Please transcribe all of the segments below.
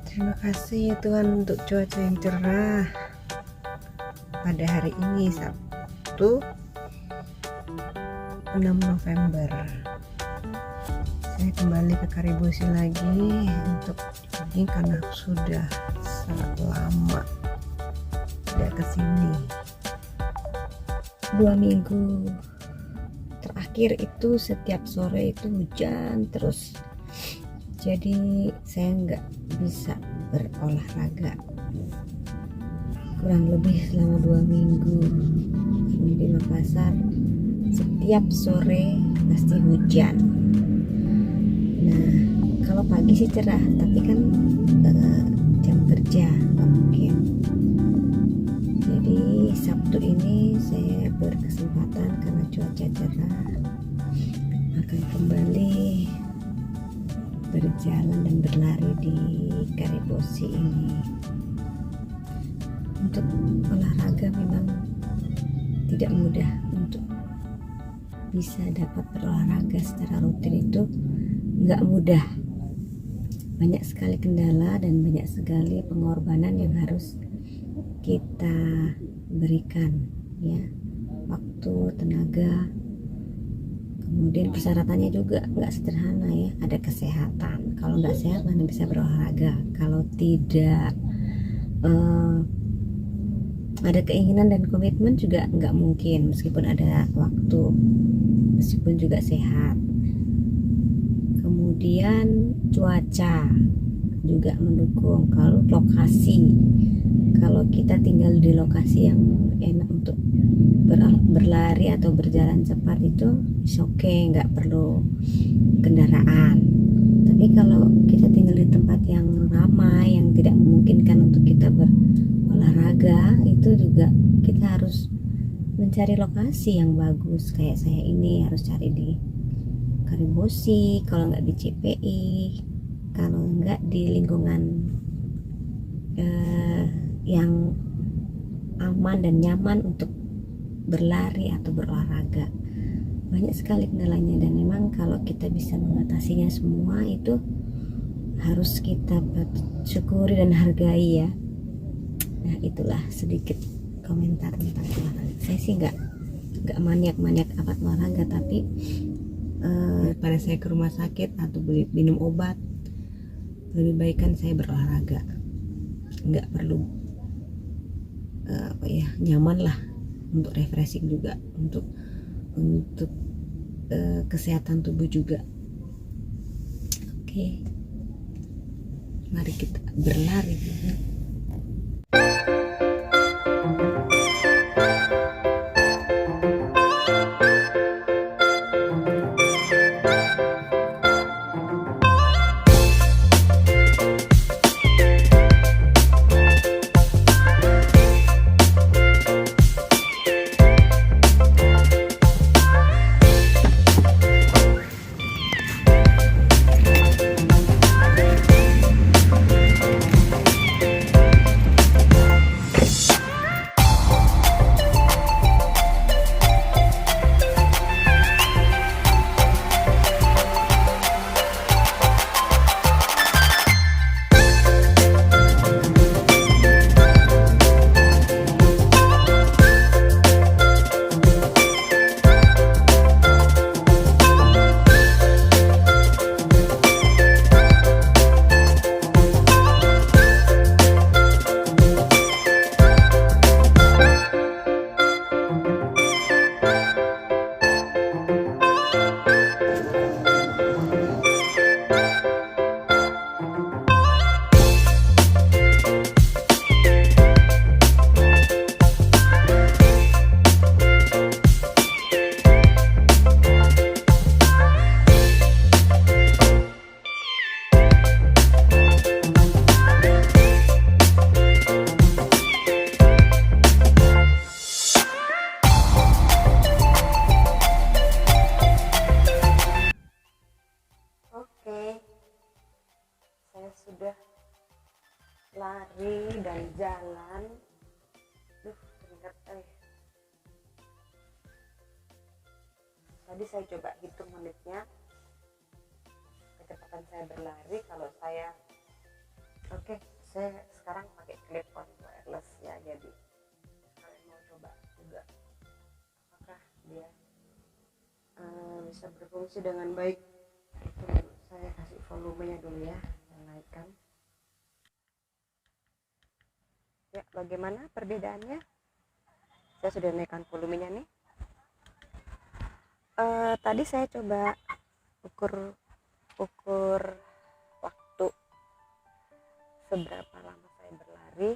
Terima kasih ya Tuhan untuk cuaca yang cerah pada hari ini Sabtu 6 November. Saya kembali ke Karibosi lagi untuk ini karena sudah sangat lama tidak kesini. 2 minggu terakhir itu setiap sore itu hujan terus, jadi saya nggak bisa berolahraga kurang lebih selama 2 minggu. Di Makassar setiap sore pasti hujan. Nah, kalau pagi sih cerah, tapi kan jam kerja nggak mungkin. Jadi Sabtu ini saya berkesempatan karena cuaca cerah akan kembali berjalan dan berlari di Karibosi ini. Untuk olahraga memang tidak mudah, untuk bisa dapat berolahraga secara rutin itu nggak mudah. Banyak sekali kendala dan banyak sekali pengorbanan yang harus kita berikan, ya, waktu, tenaga, kemudian persyaratannya juga nggak sederhana ya. Ada kesehatan, kalau nggak sehat mana bisa berolahraga. Kalau tidak ada keinginan dan komitmen juga nggak mungkin, meskipun ada waktu, meskipun juga sehat. Kemudian cuaca juga mendukung. Kalau lokasi, kalau kita tinggal di lokasi yang enak untuk berlari atau berjalan cepat itu oke, nggak perlu kendaraan. Tapi kalau kita tinggal di tempat yang ramai, yang tidak memungkinkan untuk kita berolahraga, itu juga kita harus mencari lokasi yang bagus. Kayak saya ini harus cari di Karibosi, kalau nggak di CPI, kalau nggak di lingkungan yang aman dan nyaman untuk berlari atau berolahraga. Banyak sekali kendalanya, dan memang kalau kita bisa mengatasinya semua itu harus kita syukuri dan hargai ya. Nah, itulah sedikit komentar tentang olahraga. Saya sih nggak maniak amat olahraga, tapi pada saya ke rumah sakit atau minum obat, lebih baik kan saya berolahraga. Nggak perlu nyaman lah, untuk refreshing juga, untuk kesehatan tubuh juga. Oke, mari kita berlari. Saya sudah lari dan jalan. Keringat. Tadi saya coba hitung menitnya, kecepatan saya berlari. Kalau saya saya sekarang pakai earphone wireless ya, jadi kalian mau coba juga apakah dia bisa berfungsi dengan baik. Saya kasih volumenya dulu ya, saya naikkan ya. Bagaimana perbedaannya? Saya sudah naikkan volumenya nih. Tadi saya coba ukur waktu seberapa lama saya berlari.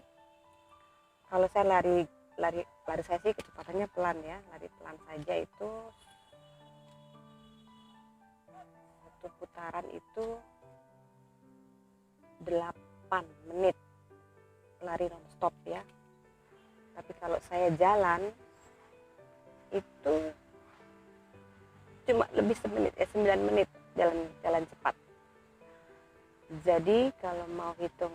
Kalau saya lari saya sih kecepatannya pelan ya, lari pelan saja itu satu putaran itu 8 menit lari non-stop ya. Tapi kalau saya jalan itu cuma lebih 9 menit jalan cepat. Jadi kalau mau hitung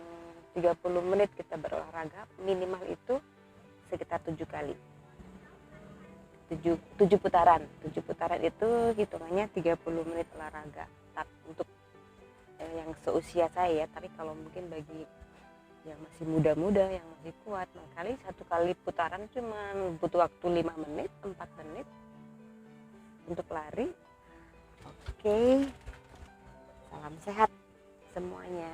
30 menit kita berolahraga, minimal itu sekitar 7 kali. 7 putaran. 7 putaran itu hitungannya 30 menit olahraga. Untuk yang seusia saya, tapi kalau mungkin bagi yang masih muda-muda, yang masih kuat, satu kali putaran cuma butuh waktu 5 menit, 4 menit untuk lari. Oke, salam sehat semuanya.